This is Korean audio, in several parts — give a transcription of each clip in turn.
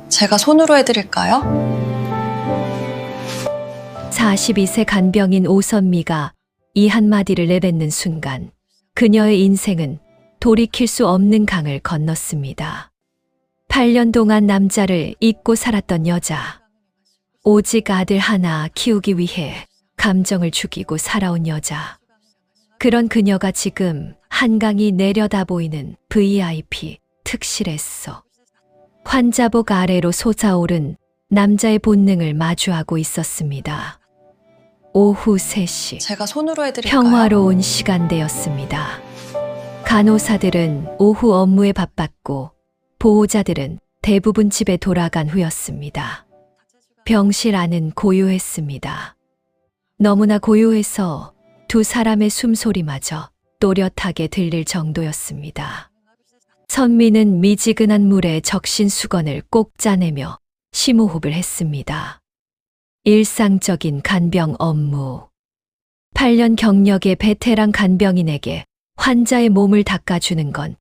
제가 손으로 해드릴까요? 42세 간병인 오선미가 이 한마디를 내뱉는 순간 그녀의 인생은 돌이킬 수 없는 강을 건넜습니다. 8년 동안 남자를 잊고 살았던 여자. 오직 아들 하나 키우기 위해 감정을 죽이고 살아온 여자. 그런 그녀가 지금 한강이 내려다 보이는 VIP 특실에서 환자복 아래로 솟아오른 남자의 본능을 마주하고 있었습니다. 오후 3시 제가 손으로 해드릴까요? 평화로운 시간대였습니다. 간호사들은 오후 업무에 바빴고 보호자들은 대부분 집에 돌아간 후였습니다. 병실 안은 고요했습니다. 너무나 고요해서 두 사람의 숨소리마저 또렷하게 들릴 정도였습니다. 선미는 미지근한 물에 적신 수건을 꼭 짜내며 심호흡을 했습니다. 일상적인 간병 업무. 8년 경력의 베테랑 간병인에게 환자의 몸을 닦아주는 건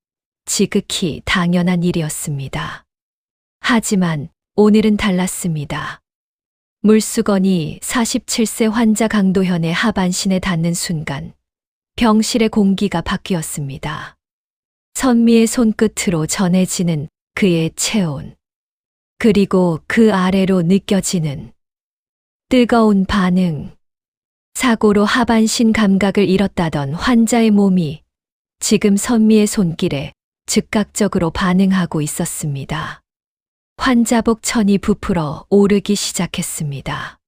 지극히 당연한 일이었습니다. 하지만 오늘은 달랐습니다. 물수건이 47세 환자 강도현의 하반신에 닿는 순간 병실의 공기가 바뀌었습니다. 선미의 손끝으로 전해지는 그의 체온, 그리고 그 아래로 느껴지는 뜨거운 반응. 사고로 하반신 감각을 잃었다던 환자의 몸이 지금 선미의 손길에 즉각적으로 반응하고 있었습니다. 환자복 천이 부풀어 오르기 시작했습니다.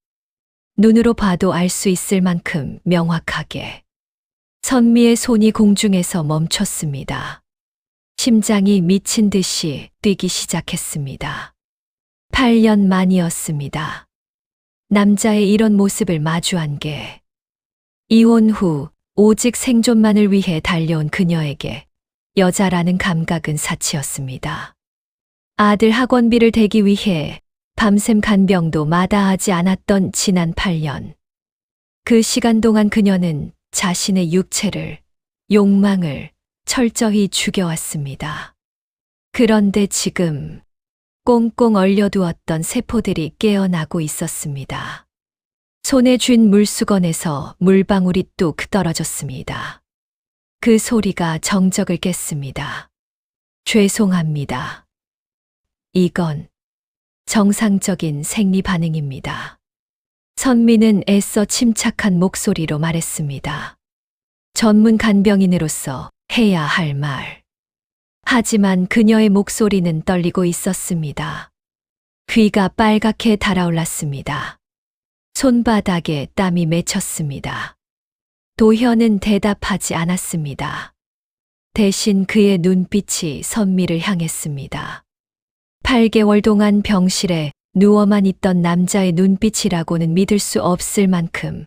눈으로 봐도 알 수 있을 만큼 명확하게. 선미의 손이 공중에서 멈췄습니다. 심장이 미친 듯이 뛰기 시작했습니다. 8년 만이었습니다. 남자의 이런 모습을 마주한 게 이혼 후 오직 생존만을 위해 달려온 그녀에게 여자라는 감각은 사치였습니다. 아들 학원비를 대기 위해 밤샘 간병도 마다하지 않았던 지난 8년. 그 시간 동안 그녀는 자신의 육체를, 욕망을 철저히 죽여왔습니다. 그런데 지금 꽁꽁 얼려두었던 세포들이 깨어나고 있었습니다. 손에 쥔 물수건에서 물방울이 뚝 떨어졌습니다. 그 소리가 정적을 깼습니다. 죄송합니다. 이건 정상적인 생리 반응입니다. 선미는 애써 침착한 목소리로 말했습니다. 전문 간병인으로서 해야 할 말. 하지만 그녀의 목소리는 떨리고 있었습니다. 귀가 빨갛게 달아올랐습니다. 손바닥에 땀이 맺혔습니다. 도현은 대답하지 않았습니다. 대신 그의 눈빛이 선미를 향했습니다. 8개월 동안 병실에 누워만 있던 남자의 눈빛이라고는 믿을 수 없을 만큼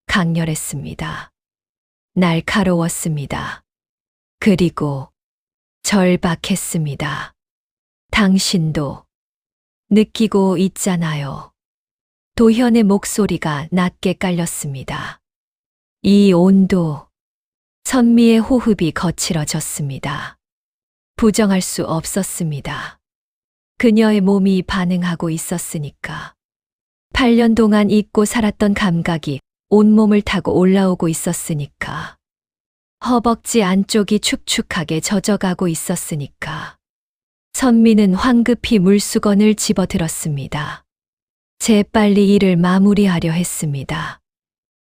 강렬했습니다. 날카로웠습니다. 그리고 절박했습니다. 당신도 느끼고 있잖아요. 도현의 목소리가 낮게 깔렸습니다. 이 온도. 선미의 호흡이 거칠어졌습니다. 부정할 수 없었습니다. 그녀의 몸이 반응하고 있었으니까. 8년 동안 잊고 살았던 감각이 온몸을 타고 올라오고 있었으니까. 허벅지 안쪽이 축축하게 젖어가고 있었으니까. 선미는 황급히 물수건을 집어들었습니다. 재빨리 일을 마무리하려 했습니다.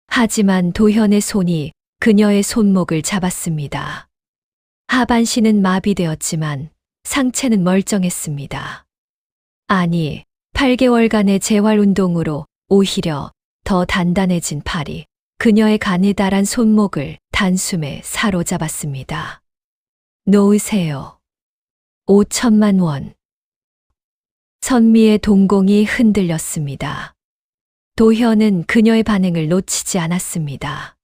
하지만 도현의 손이 그녀의 손목을 잡았습니다. 하반신은 마비되었지만 상체는 멀쩡했습니다. 아니, 8개월간의 재활운동으로 오히려 더 단단해진 팔이 그녀의 가느다란 손목을 단숨에 사로잡았습니다. 놓으세요. 5천만 원. 선미의 동공이 흔들렸습니다. 도현은 그녀의 반응을 놓치지 않았습니다.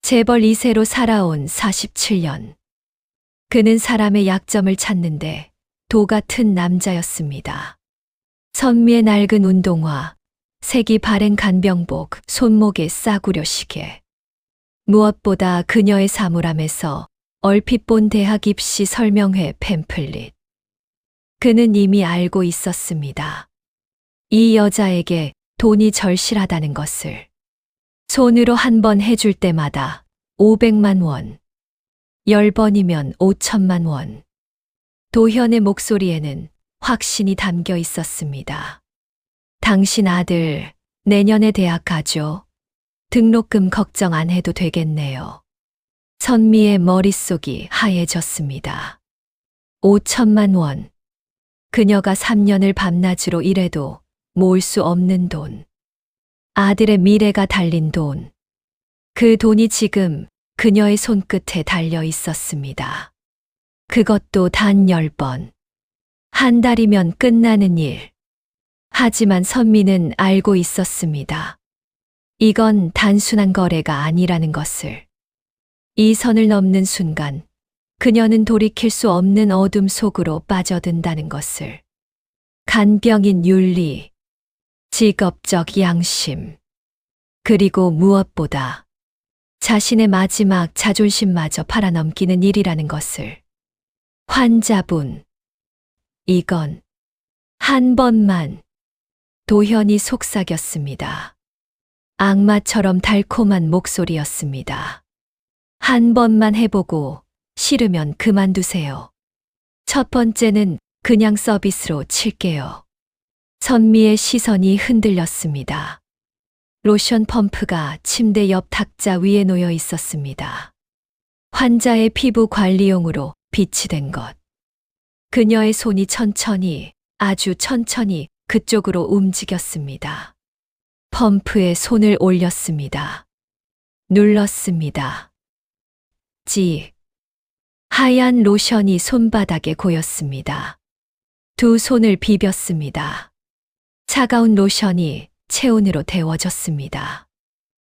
재벌 2세로 살아온 47년. 그는 사람의 약점을 찾는데 도 같은 남자였습니다. 선미의 낡은 운동화, 색이 바랜 간병복, 손목에 싸구려 시계. 무엇보다 그녀의 사물함에서 얼핏 본 대학 입시 설명회 팸플릿. 그는 이미 알고 있었습니다. 이 여자에게 돈이 절실하다는 것을. 손으로 한 번 해줄 때마다 500만 원, 10번이면 5천만 원. 도현의 목소리에는 확신이 담겨 있었습니다. 당신 아들 내년에 대학 가죠. 등록금 걱정 안 해도 되겠네요. 선미의 머릿속이 하얘졌습니다. 5천만 원. 그녀가 3년을 밤낮으로 일해도 모을 수 없는 돈. 아들의 미래가 달린 돈. 그 돈이 지금 그녀의 손끝에 달려 있었습니다. 그것도 단 10번. 한 달이면 끝나는 일. 하지만 선미는 알고 있었습니다. 이건 단순한 거래가 아니라는 것을. 이 선을 넘는 순간 그녀는 돌이킬 수 없는 어둠 속으로 빠져든다는 것을. 간병인 윤리, 직업적 양심, 그리고 무엇보다 자신의 마지막 자존심마저 팔아넘기는 일이라는 것을. 환자분, 이건 한 번만. 도현이 속삭였습니다. 악마처럼 달콤한 목소리였습니다. 한 번만 해보고 싫으면 그만두세요. 첫 번째는 그냥 서비스로 칠게요. 선미의 시선이 흔들렸습니다. 로션 펌프가 침대 옆 탁자 위에 놓여 있었습니다. 환자의 피부 관리용으로 비치된 것. 그녀의 손이 천천히, 아주 천천히 그쪽으로 움직였습니다. 펌프에 손을 올렸습니다. 눌렀습니다. 찌. 하얀 로션이 손바닥에 고였습니다. 두 손을 비볐습니다. 차가운 로션이 체온으로 데워졌습니다.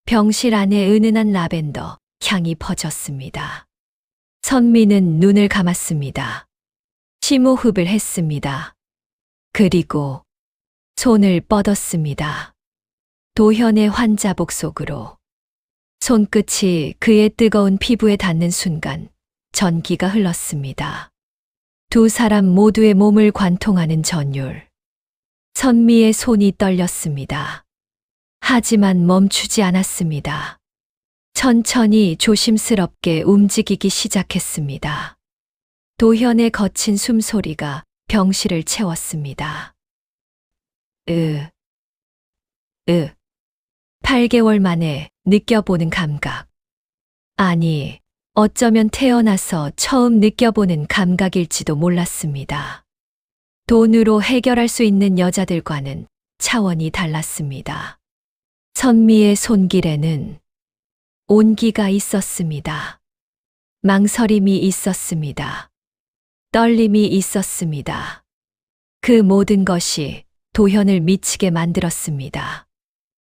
병실 안에 은은한 라벤더 향이 퍼졌습니다. 선미는 눈을 감았습니다. 심호흡을 했습니다. 그리고 손을 뻗었습니다. 도현의 환자복 속으로. 손끝이 그의 뜨거운 피부에 닿는 순간 전기가 흘렀습니다. 두 사람 모두의 몸을 관통하는 전율. 선미의 손이 떨렸습니다. 하지만 멈추지 않았습니다. 천천히 조심스럽게 움직이기 시작했습니다. 도현의 거친 숨소리가 병실을 채웠습니다. 8개월 만에 느껴보는 감각. 아니, 어쩌면 태어나서 처음 느껴보는 감각일지도 몰랐습니다. 돈으로 해결할 수 있는 여자들과는 차원이 달랐습니다. 선미의 손길에는 온기가 있었습니다. 망설임이 있었습니다. 떨림이 있었습니다. 그 모든 것이 도현을 미치게 만들었습니다.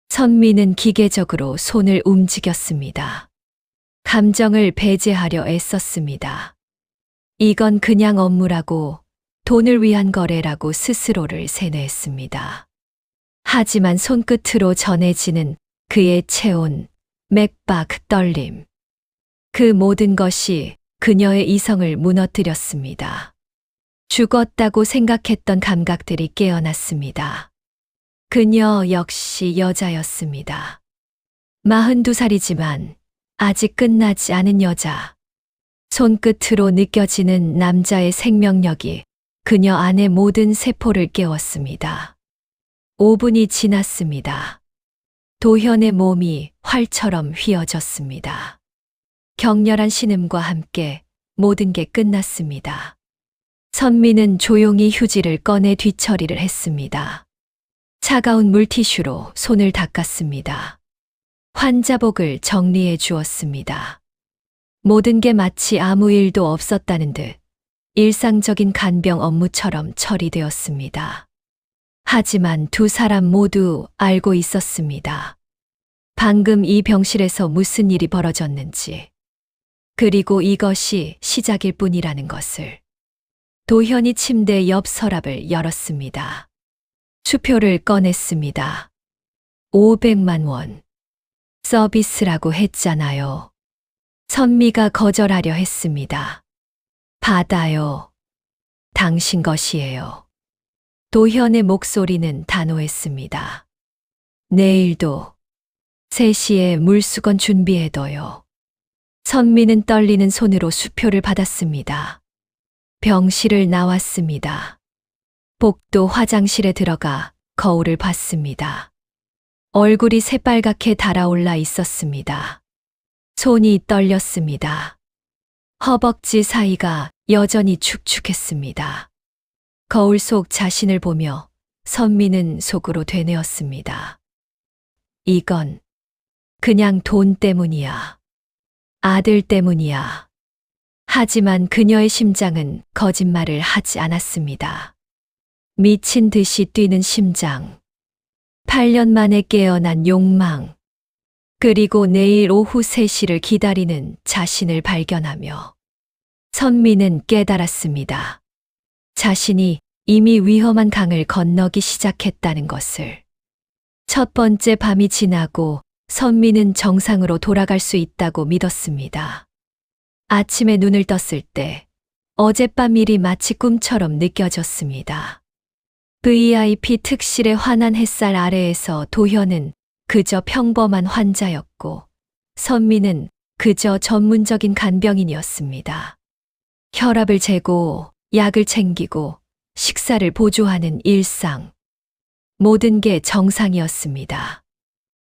선미는 기계적으로 손을 움직였습니다. 감정을 배제하려 애썼습니다. 이건 그냥 업무라고, 돈을 위한 거래라고 스스로를 세뇌했습니다. 하지만 손끝으로 전해지는 그의 체온, 맥박, 떨림. 그 모든 것이 그녀의 이성을 무너뜨렸습니다. 죽었다고 생각했던 감각들이 깨어났습니다. 그녀 역시 여자였습니다. 42살이지만 아직 끝나지 않은 여자. 손끝으로 느껴지는 남자의 생명력이 그녀 안의 모든 세포를 깨웠습니다. 5분이 지났습니다. 도현의 몸이 활처럼 휘어졌습니다. 격렬한 신음과 함께 모든 게 끝났습니다. 선미는 조용히 휴지를 꺼내 뒤처리를 했습니다. 차가운 물티슈로 손을 닦았습니다. 환자복을 정리해 주었습니다. 모든 게 마치 아무 일도 없었다는 듯 일상적인 간병 업무처럼 처리되었습니다. 하지만 두 사람 모두 알고 있었습니다. 방금 이 병실에서 무슨 일이 벌어졌는지, 그리고 이것이 시작일 뿐이라는 것을. 도현이 침대 옆 서랍을 열었습니다. 수표를 꺼냈습니다. 500만 원. 서비스라고 했잖아요. 선미가 거절하려 했습니다. 받아요. 당신 것이에요. 도현의 목소리는 단호했습니다. 내일도 3시에 물수건 준비해둬요. 선미는 떨리는 손으로 수표를 받았습니다. 병실을 나왔습니다. 복도 화장실에 들어가 거울을 봤습니다. 얼굴이 새빨갛게 달아올라 있었습니다. 손이 떨렸습니다. 허벅지 사이가 여전히 축축했습니다. 거울 속 자신을 보며 선미는 속으로 되뇌었습니다. 이건 그냥 돈 때문이야. 아들 때문이야. 하지만 그녀의 심장은 거짓말을 하지 않았습니다. 미친 듯이 뛰는 심장. 8년 만에 깨어난 욕망. 그리고 내일 오후 3시를 기다리는 자신을 발견하며 선미는 깨달았습니다. 자신이 이미 위험한 강을 건너기 시작했다는 것을. 첫 번째 밤이 지나고 선미는 정상으로 돌아갈 수 있다고 믿었습니다. 아침에 눈을 떴을 때 어젯밤 일이 마치 꿈처럼 느껴졌습니다. VIP 특실의 환한 햇살 아래에서 도현은 그저 평범한 환자였고 선미는 그저 전문적인 간병인이었습니다. 혈압을 재고 약을 챙기고 식사를 보조하는 일상. 모든 게 정상이었습니다.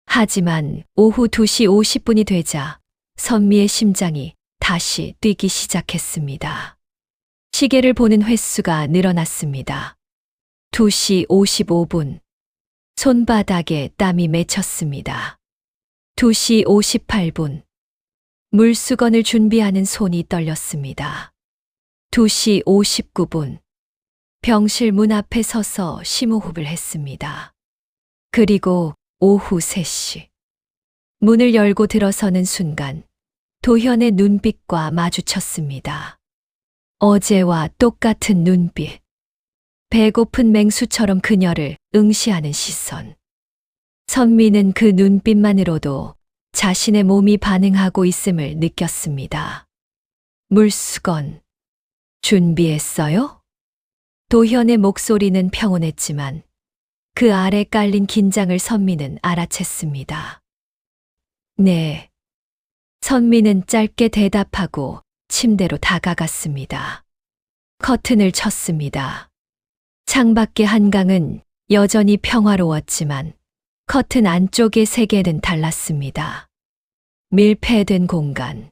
하지만 오후 2시 50분이 되자 선미의 심장이 다시 뛰기 시작했습니다. 시계를 보는 횟수가 늘어났습니다. 2시 55분. 손바닥에 땀이 맺혔습니다. 2시 58분. 물수건을 준비하는 손이 떨렸습니다. 2시 59분. 병실 문 앞에 서서 심호흡을 했습니다. 그리고 오후 3시. 문을 열고 들어서는 순간 도현의 눈빛과 마주쳤습니다. 어제와 똑같은 눈빛. 배고픈 맹수처럼 그녀를 응시하는 시선. 선미는 그 눈빛만으로도 자신의 몸이 반응하고 있음을 느꼈습니다. 물수건. 준비했어요? 도현의 목소리는 평온했지만 그 아래 깔린 긴장을 선미는 알아챘습니다. 네. 선미는 짧게 대답하고 침대로 다가갔습니다. 커튼을 쳤습니다. 창밖의 한강은 여전히 평화로웠지만 커튼 안쪽의 세계는 달랐습니다. 밀폐된 공간.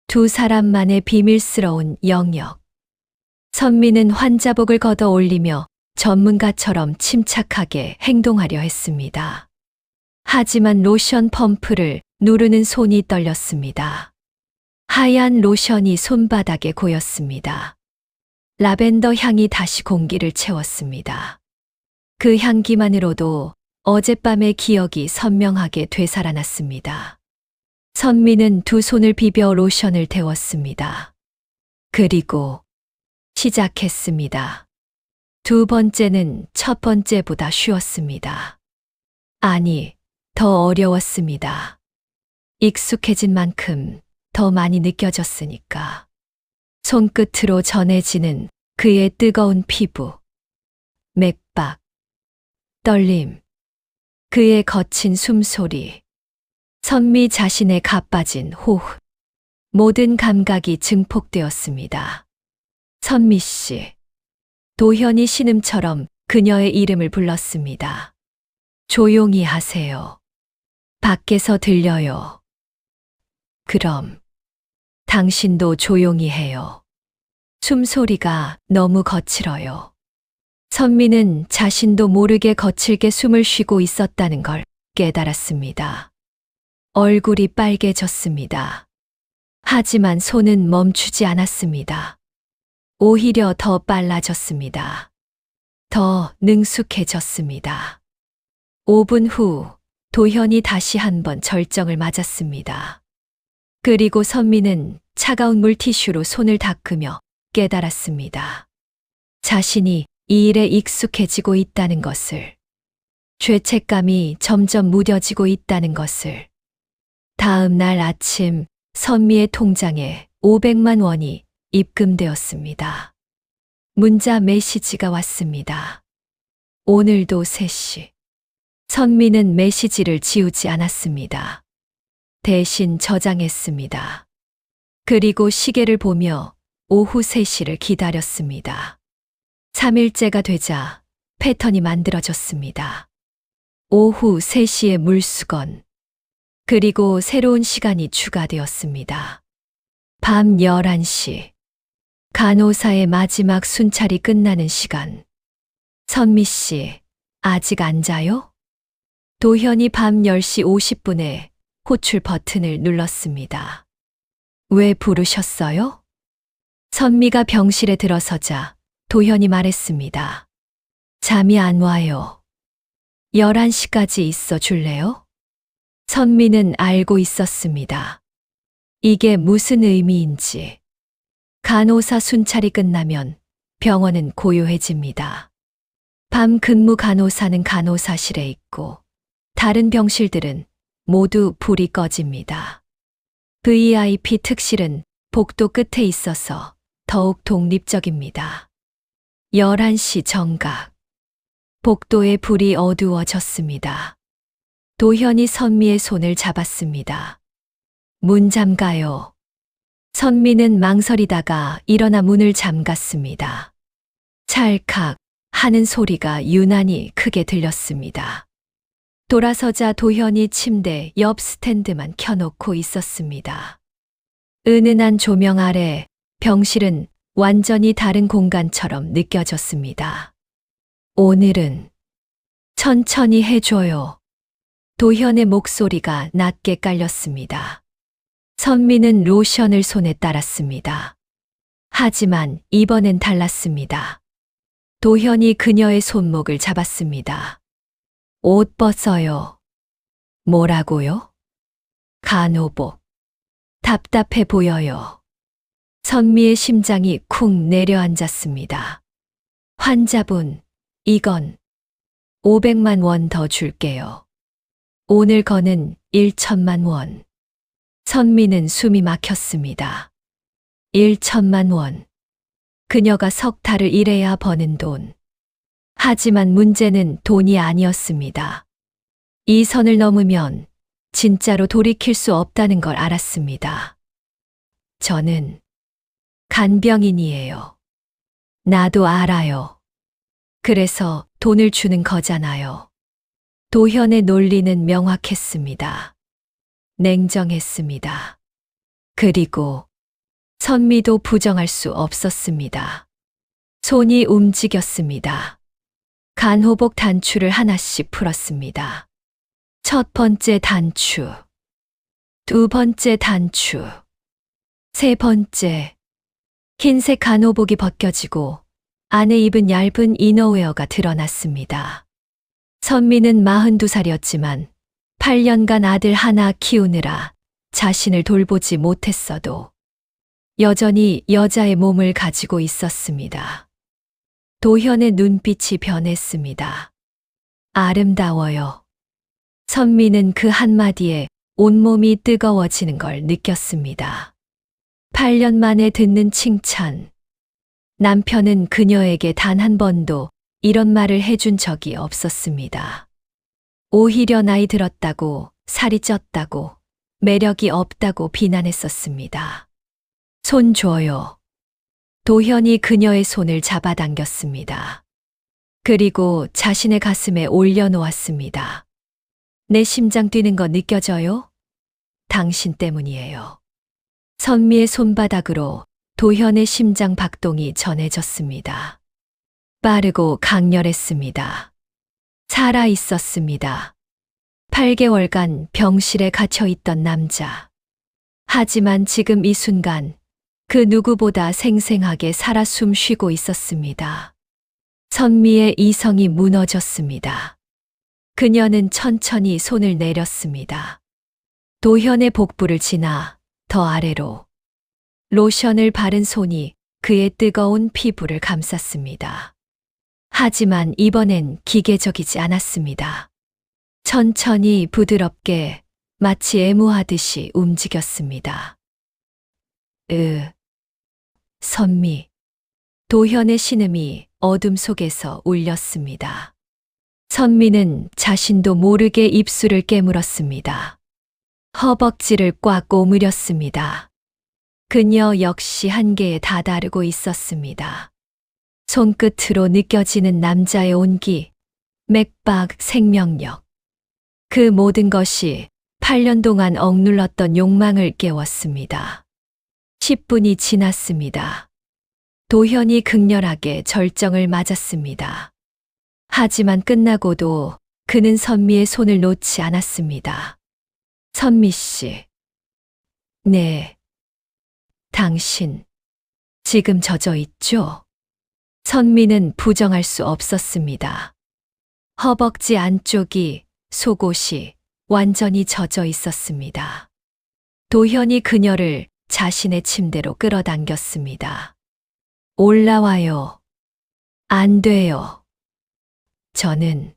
두 사람만의 비밀스러운 영역. 선미는 환자복을 걷어 올리며 전문가처럼 침착하게 행동하려 했습니다. 하지만 로션 펌프를 누르는 손이 떨렸습니다. 하얀 로션이 손바닥에 고였습니다. 라벤더 향이 다시 공기를 채웠습니다. 그 향기만으로도 어젯밤의 기억이 선명하게 되살아났습니다. 선미는 두 손을 비벼 로션을 데웠습니다. 그리고 시작했습니다. 두 번째는 첫 번째보다 쉬웠습니다. 아니, 더 어려웠습니다. 익숙해진 만큼 더 많이 느껴졌으니까. 손끝으로 전해지는 그의 뜨거운 피부, 맥박, 떨림, 그의 거친 숨소리, 선미 자신의 가빠진 호흡, 모든 감각이 증폭되었습니다. 선미 씨. 도현이 신음처럼 그녀의 이름을 불렀습니다. 조용히 하세요. 밖에서 들려요. 그럼 당신도 조용히 해요. 숨소리가 너무 거칠어요. 선미는 자신도 모르게 거칠게 숨을 쉬고 있었다는 걸 깨달았습니다. 얼굴이 빨개졌습니다. 하지만 손은 멈추지 않았습니다. 오히려 더 빨라졌습니다. 더 능숙해졌습니다. 5분 후 도현이 다시 한번 절정을 맞았습니다. 그리고 선미는 차가운 물티슈로 손을 닦으며 깨달았습니다. 자신이 이 일에 익숙해지고 있다는 것을, 죄책감이 점점 무뎌지고 있다는 것을. 다음 날 아침 선미의 통장에 500만 원이 입금되었습니다. 문자 메시지가 왔습니다. 오늘도 3시. 선미는 메시지를 지우지 않았습니다. 대신 저장했습니다. 그리고 시계를 보며 오후 3시를 기다렸습니다. 3일째가 되자 패턴이 만들어졌습니다. 오후 3시에 물수건. 그리고 새로운 시간이 추가되었습니다. 밤 11시. 간호사의 마지막 순찰이 끝나는 시간. 선미 씨, 아직 안 자요? 도현이 밤 10시 50분에 호출 버튼을 눌렀습니다. 왜 부르셨어요? 선미가 병실에 들어서자 도현이 말했습니다. 잠이 안 와요. 11시까지 있어 줄래요? 선미는 알고 있었습니다. 이게 무슨 의미인지. 간호사 순찰이 끝나면 병원은 고요해집니다. 밤 근무 간호사는 간호사실에 있고 다른 병실들은 모두 불이 꺼집니다. VIP 특실은 복도 끝에 있어서 더욱 독립적입니다. 11시 정각. 복도의 불이 어두워졌습니다. 도현이 선미의 손을 잡았습니다. 문 잠가요. 선미는 망설이다가 일어나 문을 잠갔습니다. 찰칵 하는 소리가 유난히 크게 들렸습니다. 돌아서자 도현이 침대 옆 스탠드만 켜놓고 있었습니다. 은은한 조명 아래 병실은 완전히 다른 공간처럼 느껴졌습니다. 오늘은 천천히 해줘요. 도현의 목소리가 낮게 깔렸습니다. 선미는 로션을 손에 따랐습니다. 하지만 이번엔 달랐습니다. 도현이 그녀의 손목을 잡았습니다. 옷 벗어요. 뭐라고요? 간호복. 답답해 보여요. 선미의 심장이 쿵 내려앉았습니다. 환자분, 이건 500만 원 더 줄게요. 오늘 거는 1천만 원. 선미는 숨이 막혔습니다. 1천만 원. 그녀가 석 달을 일해야 버는 돈. 하지만 문제는 돈이 아니었습니다. 이 선을 넘으면 진짜로 돌이킬 수 없다는 걸 알았습니다. 저는 간병인이에요. 나도 알아요. 그래서 돈을 주는 거잖아요. 도현의 논리는 명확했습니다. 냉정했습니다. 그리고 선미도 부정할 수 없었습니다. 손이 움직였습니다. 간호복 단추를 하나씩 풀었습니다. 첫 번째 단추, 두 번째 단추, 세 번째. 흰색 간호복이 벗겨지고 안에 입은 얇은 이너웨어가 드러났습니다. 선미는 42살이었지만 8년간 아들 하나 키우느라 자신을 돌보지 못했어도 여전히 여자의 몸을 가지고 있었습니다. 도현의 눈빛이 변했습니다. 아름다워요. 선미는 그 한마디에 온몸이 뜨거워지는 걸 느꼈습니다. 8년 만에 듣는 칭찬. 남편은 그녀에게 단 한 번도 이런 말을 해준 적이 없었습니다. 오히려 나이 들었다고, 살이 쪘다고, 매력이 없다고 비난했었습니다. 손 줘요. 도현이 그녀의 손을 잡아당겼습니다. 그리고 자신의 가슴에 올려놓았습니다. 내 심장 뛰는 거 느껴져요? 당신 때문이에요. 선미의 손바닥으로 도현의 심장 박동이 전해졌습니다. 빠르고 강렬했습니다. 살아 있었습니다. 8개월간 병실에 갇혀 있던 남자. 하지만 지금 이 순간 그 누구보다 생생하게 살아 숨 쉬고 있었습니다. 선미의 이성이 무너졌습니다. 그녀는 천천히 손을 내렸습니다. 도현의 복부를 지나 더 아래로 로션을 바른 손이 그의 뜨거운 피부를 감쌌습니다. 하지만 이번엔 기계적이지 않았습니다. 천천히 부드럽게 마치 애무하듯이 움직였습니다. 선미. 도현의 신음이 어둠 속에서 울렸습니다. 선미는 자신도 모르게 입술을 깨물었습니다. 허벅지를 꽉 오므렸습니다. 그녀 역시 한계에 다다르고 있었습니다. 손끝으로 느껴지는 남자의 온기, 맥박, 생명력. 그 모든 것이 8년 동안 억눌렀던 욕망을 깨웠습니다. 10분이 지났습니다. 도현이 극렬하게 절정을 맞았습니다. 하지만 끝나고도 그는 선미의 손을 놓지 않았습니다. 선미 씨. 네. 당신, 지금 젖어 있죠? 선미는 부정할 수 없었습니다. 허벅지 안쪽이, 속옷이 완전히 젖어 있었습니다. 도현이 그녀를 자신의 침대로 끌어당겼습니다. 올라와요. 안 돼요. 저는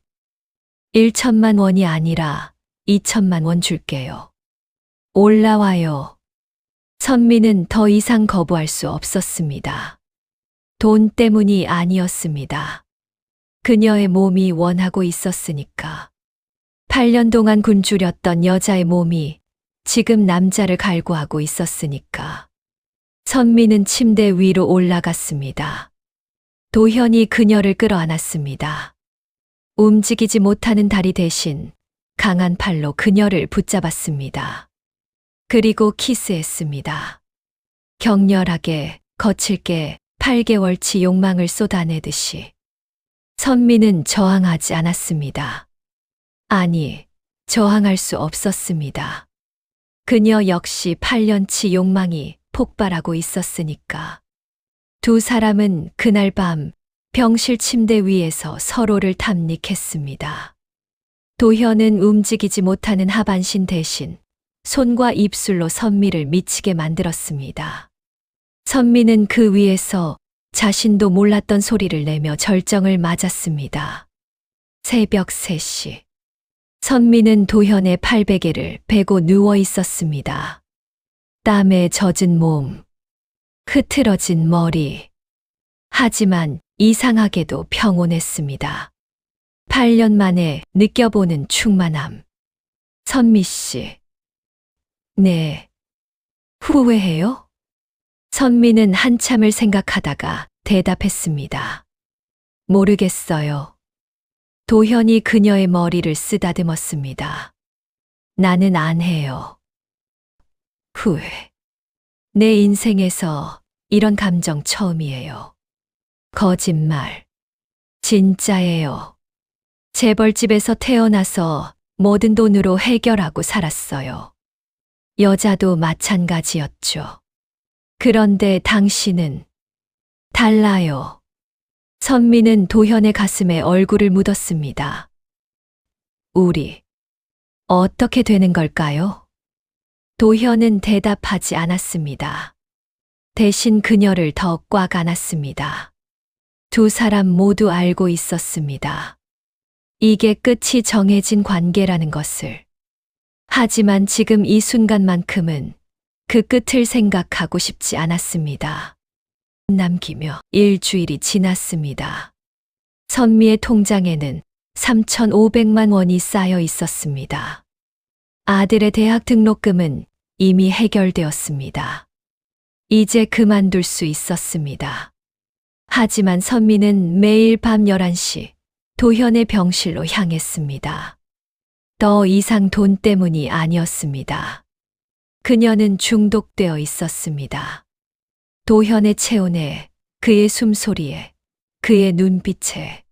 1천만 원이 아니라 2천만 원 줄게요. 올라와요. 선미는 더 이상 거부할 수 없었습니다. 돈 때문이 아니었습니다. 그녀의 몸이 원하고 있었으니까. 8년 동안 굶주렸던 여자의 몸이 지금 남자를 갈구하고 있었으니까. 선미는 침대 위로 올라갔습니다. 도현이 그녀를 끌어안았습니다. 움직이지 못하는 다리 대신 강한 팔로 그녀를 붙잡았습니다. 그리고 키스했습니다. 격렬하게, 거칠게 8개월치 욕망을 쏟아내듯이. 선미는 저항하지 않았습니다. 아니, 저항할 수 없었습니다. 그녀 역시 8년치 욕망이 폭발하고 있었으니까. 두 사람은 그날 밤 병실 침대 위에서 서로를 탐닉했습니다. 도현은 움직이지 못하는 하반신 대신 손과 입술로 선미를 미치게 만들었습니다. 선미는 그 위에서 자신도 몰랐던 소리를 내며 절정을 맞았습니다. 새벽 3시. 선미는 도현의 팔베개를 베고 누워 있었습니다. 땀에 젖은 몸, 흐트러진 머리. 하지만 이상하게도 평온했습니다. 8년 만에 느껴보는 충만함. 선미 씨. 네. 후회해요? 선미는 한참을 생각하다가 대답했습니다. 모르겠어요. 도현이 그녀의 머리를 쓰다듬었습니다. 나는 안 해요. 후회. 내 인생에서 이런 감정 처음이에요. 거짓말. 진짜예요. 재벌집에서 태어나서 모든 돈으로 해결하고 살았어요. 여자도 마찬가지였죠. 그런데 당신은 달라요. 선미는 도현의 가슴에 얼굴을 묻었습니다. 우리 어떻게 되는 걸까요? 도현은 대답하지 않았습니다. 대신 그녀를 더 꽉 안았습니다. 두 사람 모두 알고 있었습니다. 이게 끝이 정해진 관계라는 것을. 하지만 지금 이 순간만큼은 그 끝을 생각하고 싶지 않았습니다. 남기며 일주일이 지났습니다. 선미의 통장에는 3,500만 원이 쌓여 있었습니다. 아들의 대학 등록금은 이미 해결되었습니다. 이제 그만둘 수 있었습니다. 하지만 선미는 매일 밤 11시 도현의 병실로 향했습니다. 더 이상 돈 때문이 아니었습니다. 그녀는 중독되어 있었습니다. 도현의 체온에, 그의 숨소리에, 그의 눈빛에,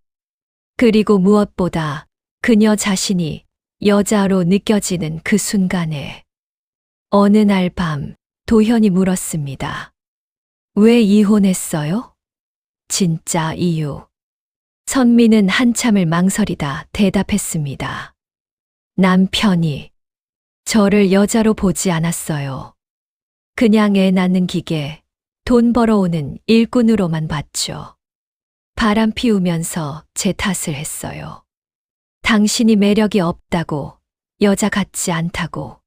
그리고 무엇보다 그녀 자신이 여자로 느껴지는 그 순간에. 어느 날 밤 도현이 물었습니다. 왜 이혼했어요? 진짜 이유. 선미는 한참을 망설이다 대답했습니다. 남편이 저를 여자로 보지 않았어요. 그냥 애 낳는 기계, 돈 벌어오는 일꾼으로만 봤죠. 바람 피우면서 제 탓을 했어요. 당신이 매력이 없다고, 여자 같지 않다고.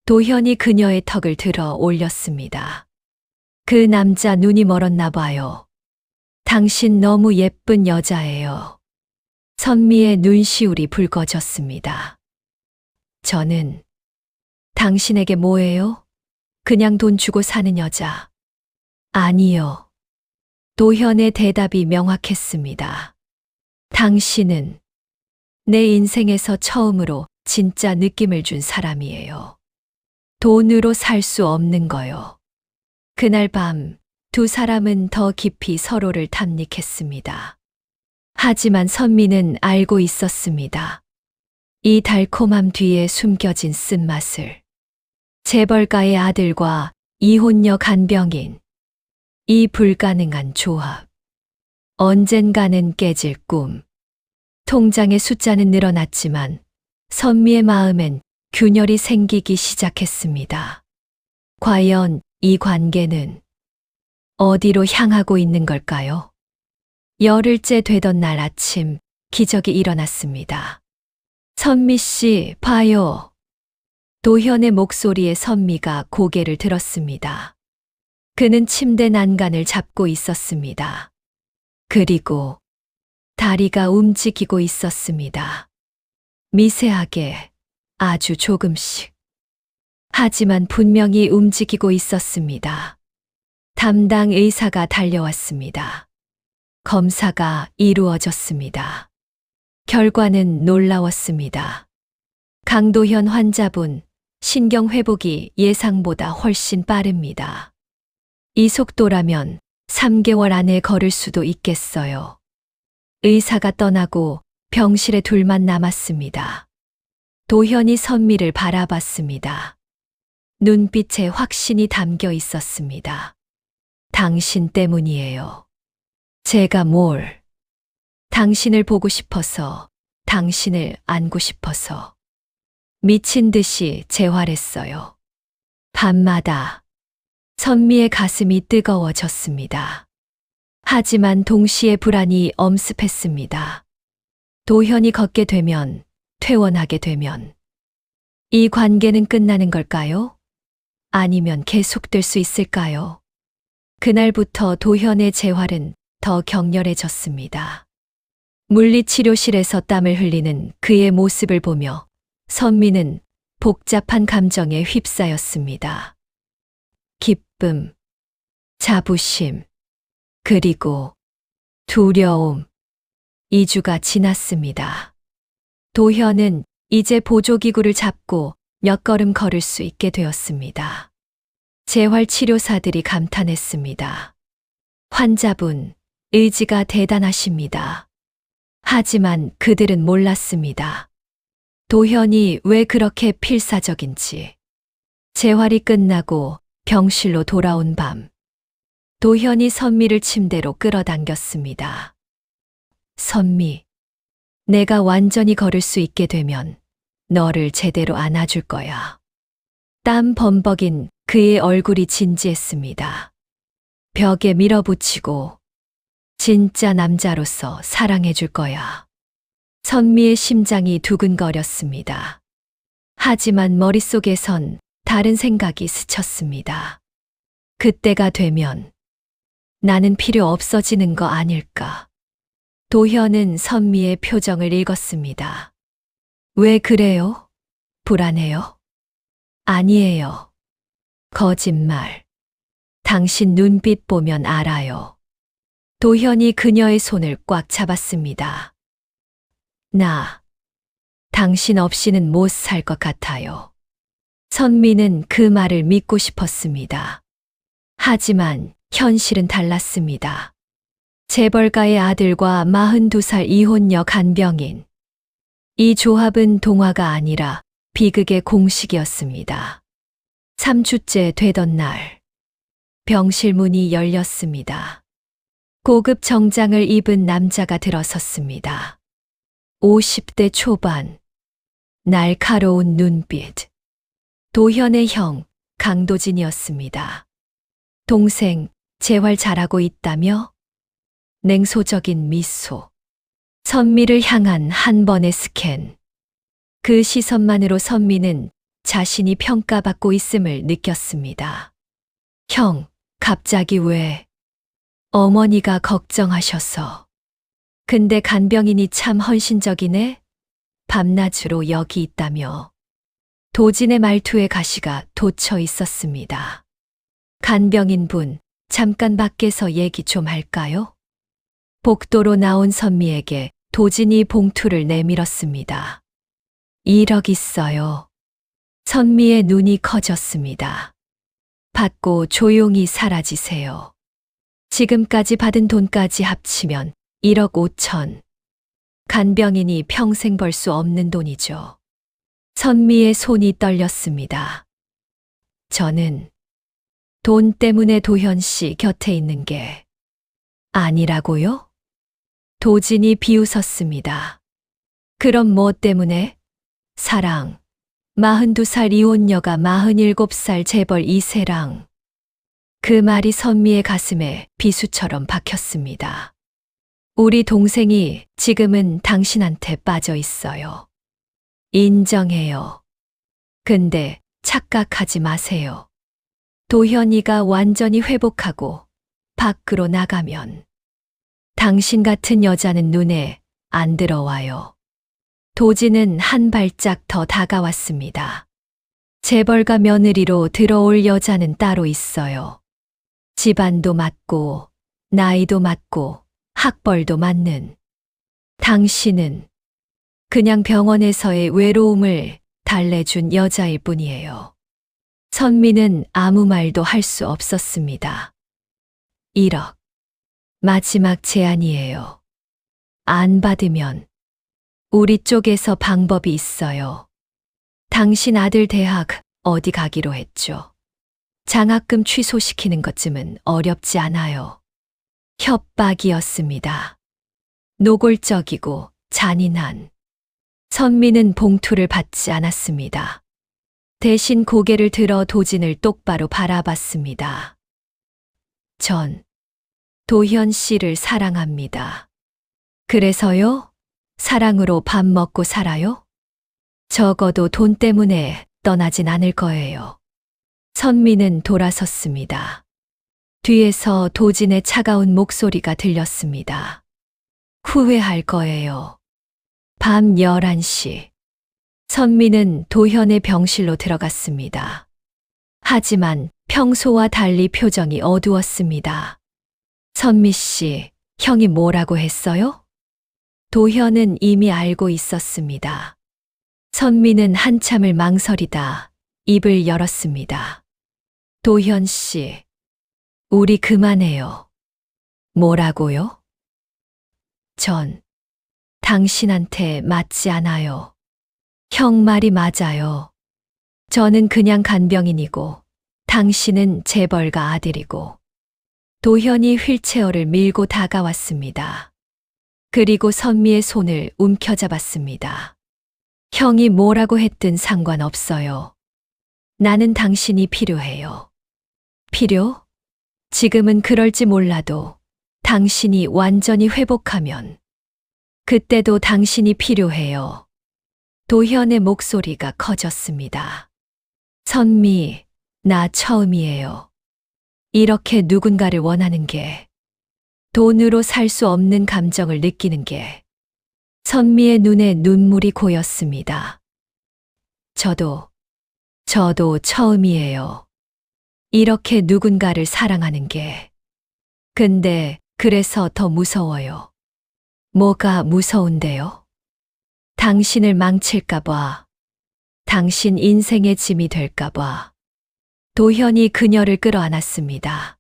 도현이 그녀의 턱을 들어 올렸습니다. 그 남자 눈이 멀었나 봐요. 당신 너무 예쁜 여자예요. 선미의 눈시울이 붉어졌습니다. 저는 당신에게 뭐예요? 그냥 돈 주고 사는 여자. 아니요. 도현의 대답이 명확했습니다. 당신은 내 인생에서 처음으로 진짜 느낌을 준 사람이에요. 돈으로 살 수 없는 거요. 그날 밤 두 사람은 더 깊이 서로를 탐닉했습니다. 하지만 선미는 알고 있었습니다. 이 달콤함 뒤에 숨겨진 쓴맛을. 재벌가의 아들과 이혼녀 간병인. 이 불가능한 조합. 언젠가는 깨질 꿈. 통장의 숫자는 늘어났지만 선미의 마음엔 균열이 생기기 시작했습니다. 과연 이 관계는 어디로 향하고 있는 걸까요? 열흘째 되던 날 아침 기적이 일어났습니다. 선미 씨, 봐요. 도현의 목소리에 선미가 고개를 들었습니다. 그는 침대 난간을 잡고 있었습니다. 그리고 다리가 움직이고 있었습니다. 미세하게, 아주 조금씩. 하지만 분명히 움직이고 있었습니다. 담당 의사가 달려왔습니다. 검사가 이루어졌습니다. 결과는 놀라웠습니다. 강도현 환자분, 신경 회복이 예상보다 훨씬 빠릅니다. 이 속도라면 3개월 안에 걸을 수도 있겠어요. 의사가 떠나고 병실에 둘만 남았습니다. 도현이 선미를 바라봤습니다. 눈빛에 확신이 담겨 있었습니다. 당신 때문이에요. 제가 뭘? 당신을 보고 싶어서, 당신을 안고 싶어서. 미친 듯이 재활했어요. 밤마다 선미의 가슴이 뜨거워졌습니다. 하지만 동시에 불안이 엄습했습니다. 도현이 걷게 되면, 퇴원하게 되면 이 관계는 끝나는 걸까요? 아니면 계속될 수 있을까요? 그날부터 도현의 재활은 더 격렬해졌습니다. 물리치료실에서 땀을 흘리는 그의 모습을 보며 선미는 복잡한 감정에 휩싸였습니다. 기쁨, 자부심, 그리고 두려움. 2주가 지났습니다. 도현은 이제 보조기구를 잡고 몇 걸음 걸을 수 있게 되었습니다. 재활치료사들이 감탄했습니다. 환자분, 의지가 대단하십니다. 하지만 그들은 몰랐습니다. 도현이 왜 그렇게 필사적인지. 재활이 끝나고 병실로 돌아온 밤, 도현이 선미를 침대로 끌어당겼습니다. 선미, 내가 완전히 걸을 수 있게 되면 너를 제대로 안아줄 거야. 땀 범벅인 그의 얼굴이 진지했습니다. 벽에 밀어붙이고 진짜 남자로서 사랑해줄 거야. 선미의 심장이 두근거렸습니다. 하지만 머릿속에선 다른 생각이 스쳤습니다. 그때가 되면 나는 필요 없어지는 거 아닐까. 도현은 선미의 표정을 읽었습니다. 왜 그래요? 불안해요? 아니에요. 거짓말. 당신 눈빛 보면 알아요. 도현이 그녀의 손을 꽉 잡았습니다. 당신 없이는 못 살 것 같아요. 선미는 그 말을 믿고 싶었습니다. 하지만 현실은 달랐습니다. 재벌가의 아들과 42살 이혼녀 간병인. 이 조합은 동화가 아니라 비극의 공식이었습니다. 3주째 되던 날, 병실 문이 열렸습니다. 고급 정장을 입은 남자가 들어섰습니다. 50대 초반, 날카로운 눈빛. 도현의 형, 강도진이었습니다. 동생, 재활 잘하고 있다며? 냉소적인 미소. 선미를 향한 한 번의 스캔. 그 시선만으로 선미는 자신이 평가받고 있음을 느꼈습니다. 형, 갑자기 왜? 어머니가 걱정하셔서. 근데 간병인이 참 헌신적이네? 밤낮으로 여기 있다며. 도진의 말투에 가시가 돋쳐 있었습니다. 간병인 분, 잠깐 밖에서 얘기 좀 할까요? 복도로 나온 선미에게 도진이 봉투를 내밀었습니다. 1억 있어요. 선미의 눈이 커졌습니다. 받고 조용히 사라지세요. 지금까지 받은 돈까지 합치면 1억 5천. 간병인이 평생 벌 수 없는 돈이죠. 선미의 손이 떨렸습니다. 저는 돈 때문에 도현 씨 곁에 있는 게 아니라고요? 도진이 비웃었습니다. 그럼 뭐 때문에? 사랑. 42살 이혼녀가 47살 재벌 이세랑. 그 말이 선미의 가슴에 비수처럼 박혔습니다. 우리 동생이 지금은 당신한테 빠져 있어요. 인정해요. 근데 착각하지 마세요. 도현이가 완전히 회복하고 밖으로 나가면 당신 같은 여자는 눈에 안 들어와요. 도진은 한 발짝 더 다가왔습니다. 재벌가 며느리로 들어올 여자는 따로 있어요. 집안도 맞고, 나이도 맞고, 학벌도 맞는. 당신은 그냥 병원에서의 외로움을 달래준 여자일 뿐이에요. 선미는 아무 말도 할 수 없었습니다. 1억. 마지막 제안이에요. 안 받으면 우리 쪽에서 방법이 있어요. 당신 아들 대학 어디 가기로 했죠? 장학금 취소시키는 것쯤은 어렵지 않아요. 협박이었습니다. 노골적이고 잔인한. 선미는 봉투를 받지 않았습니다. 대신 고개를 들어 도진을 똑바로 바라봤습니다. 전 도현 씨를 사랑합니다. 그래서요? 사랑으로 밥 먹고 살아요? 적어도 돈 때문에 떠나진 않을 거예요. 선미는 돌아섰습니다. 뒤에서 도진의 차가운 목소리가 들렸습니다. 후회할 거예요. 밤 11시. 선미는 도현의 병실로 들어갔습니다. 하지만 평소와 달리 표정이 어두웠습니다. 선미 씨, 형이 뭐라고 했어요? 도현은 이미 알고 있었습니다. 선미는 한참을 망설이다 입을 열었습니다. 도현 씨, 우리 그만해요. 뭐라고요? 전 당신한테 맞지 않아요. 형 말이 맞아요. 저는 그냥 간병인이고 당신은 재벌가 아들이고. 도현이 휠체어를 밀고 다가왔습니다. 그리고 선미의 손을 움켜잡았습니다. 형이 뭐라고 했든 상관없어요. 나는 당신이 필요해요. 필요? 지금은 그럴지 몰라도 당신이 완전히 회복하면 그때도 당신이 필요해요. 도현의 목소리가 커졌습니다. 선미, 나 처음이에요. 이렇게 누군가를 원하는 게, 돈으로 살 수 없는 감정을 느끼는 게. 선미의 눈에 눈물이 고였습니다. 저도 처음이에요. 이렇게 누군가를 사랑하는 게. 근데 그래서 더 무서워요. 뭐가 무서운데요? 당신을 망칠까봐. 당신 인생의 짐이 될까봐. 도현이 그녀를 끌어안았습니다.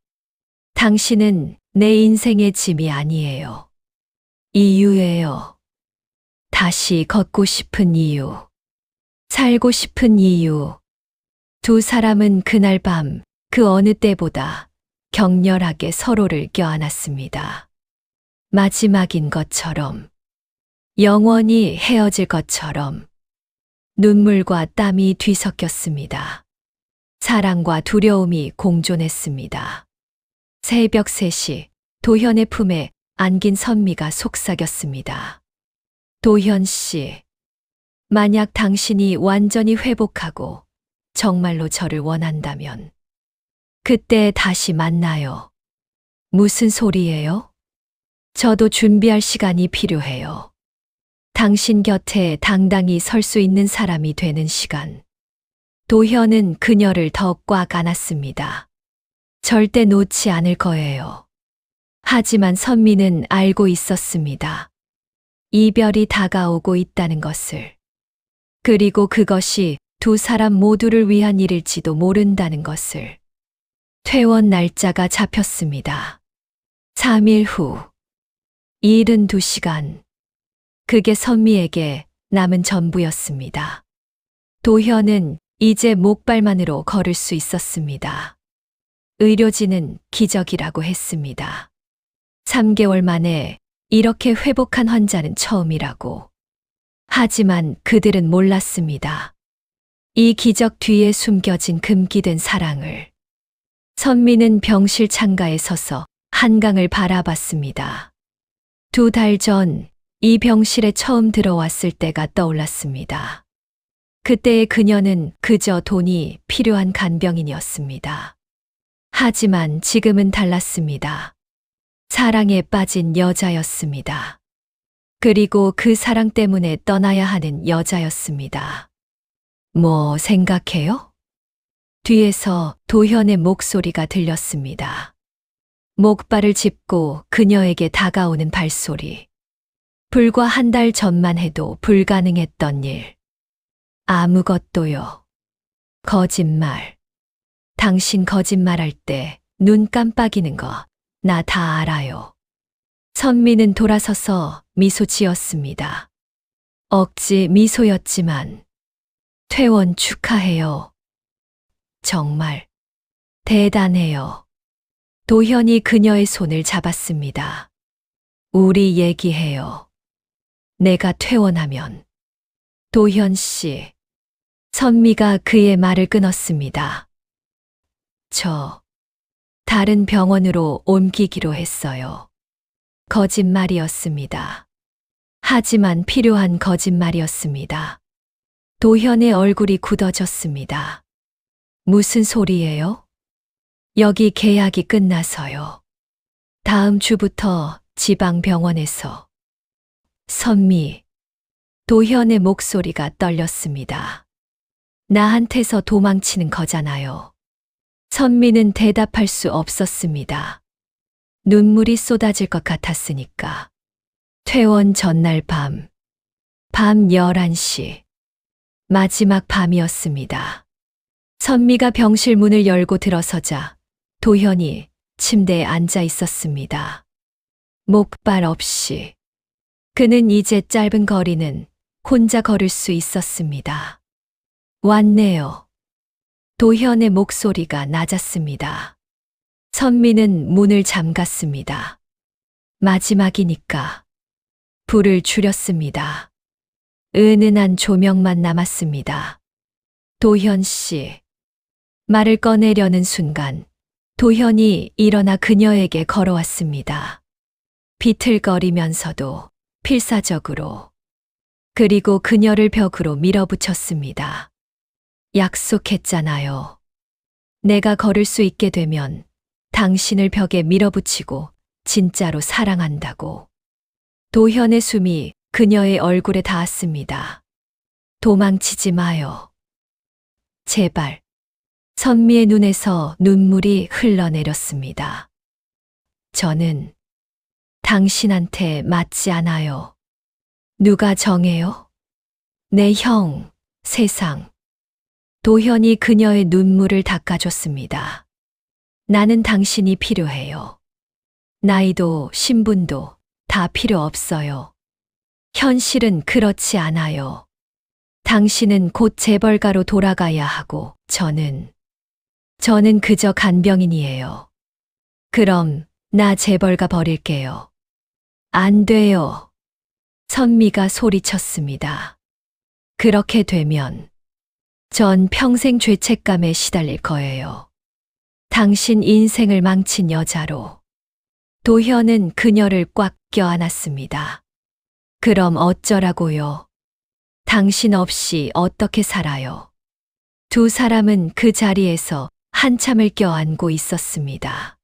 당신은 내 인생의 짐이 아니에요. 이유예요. 다시 걷고 싶은 이유. 살고 싶은 이유. 두 사람은 그날 밤 그 어느 때보다 격렬하게 서로를 껴안았습니다. 마지막인 것처럼. 영원히 헤어질 것처럼. 눈물과 땀이 뒤섞였습니다. 사랑과 두려움이 공존했습니다. 새벽 3시 도현의 품에 안긴 선미가 속삭였습니다. 도현 씨, 만약 당신이 완전히 회복하고 정말로 저를 원한다면 그때 다시 만나요. 무슨 소리예요? 저도 준비할 시간이 필요해요. 당신 곁에 당당히 설 수 있는 사람이 되는 시간. 도현은 그녀를 더 꽉 안았습니다. 절대 놓지 않을 거예요. 하지만 선미는 알고 있었습니다. 이별이 다가오고 있다는 것을. 그리고 그것이 두 사람 모두를 위한 일일지도 모른다는 것을. 퇴원 날짜가 잡혔습니다. 3일 후. 72시간. 그게 선미에게 남은 전부였습니다. 도현은 이제 목발만으로 걸을 수 있었습니다. 의료진은 기적이라고 했습니다. 3개월 만에 이렇게 회복한 환자는 처음이라고. 하지만 그들은 몰랐습니다. 이 기적 뒤에 숨겨진 금기된 사랑을. 선미는 병실 창가에 서서 한강을 바라봤습니다. 2달 전 이 병실에 처음 들어왔을 때가 떠올랐습니다. 그때의 그녀는 그저 돈이 필요한 간병인이었습니다. 하지만 지금은 달랐습니다. 사랑에 빠진 여자였습니다. 그리고 그 사랑 때문에 떠나야 하는 여자였습니다. 뭐 생각해요? 뒤에서 도현의 목소리가 들렸습니다. 목발을 짚고 그녀에게 다가오는 발소리. 불과 1달 전만 해도 불가능했던 일. 아무것도요. 거짓말. 당신 거짓말할 때 눈 깜빡이는 거 나 다 알아요. 선미는 돌아서서 미소 지었습니다. 억지 미소였지만 퇴원 축하해요. 정말 대단해요. 도현이 그녀의 손을 잡았습니다. 우리 얘기해요. 내가 퇴원하면. 도현 씨. 선미가 그의 말을 끊었습니다. 저 다른 병원으로 옮기기로 했어요. 거짓말이었습니다. 하지만 필요한 거짓말이었습니다. 도현의 얼굴이 굳어졌습니다. 무슨 소리예요? 여기 계약이 끝나서요. 다음 주부터 지방병원에서. 선미. 도현의 목소리가 떨렸습니다. 나한테서 도망치는 거잖아요. 선미는 대답할 수 없었습니다. 눈물이 쏟아질 것 같았으니까. 퇴원 전날 밤 11시. 마지막 밤이었습니다. 선미가 병실 문을 열고 들어서자 도현이 침대에 앉아 있었습니다. 목발 없이. 그는 이제 짧은 거리는 혼자 걸을 수 있었습니다. 왔네요. 도현의 목소리가 낮았습니다. 선미는 문을 잠갔습니다. 마지막이니까. 불을 줄였습니다. 은은한 조명만 남았습니다. 도현 씨. 말을 꺼내려는 순간 도현이 일어나 그녀에게 걸어왔습니다. 비틀거리면서도 필사적으로. 그리고 그녀를 벽으로 밀어붙였습니다. 약속했잖아요. 내가 걸을 수 있게 되면 당신을 벽에 밀어붙이고 진짜로 사랑한다고. 도현의 숨이 그녀의 얼굴에 닿았습니다. 도망치지 마요. 제발. 선미의 눈에서 눈물이 흘러내렸습니다. 저는 당신한테 맞지 않아요. 누가 정해요? 내 형, 세상. 도현이 그녀의 눈물을 닦아줬습니다. 나는 당신이 필요해요. 나이도 신분도 다 필요 없어요. 현실은 그렇지 않아요. 당신은 곧 재벌가로 돌아가야 하고 저는 그저 간병인이에요. 그럼 나 재벌가 버릴게요. 안 돼요. 선미가 소리쳤습니다. 그렇게 되면 전 평생 죄책감에 시달릴 거예요. 당신 인생을 망친 여자로. 도현은 그녀를 꽉 껴안았습니다. 그럼 어쩌라고요? 당신 없이 어떻게 살아요? 두 사람은 그 자리에서 한참을 껴안고 있었습니다.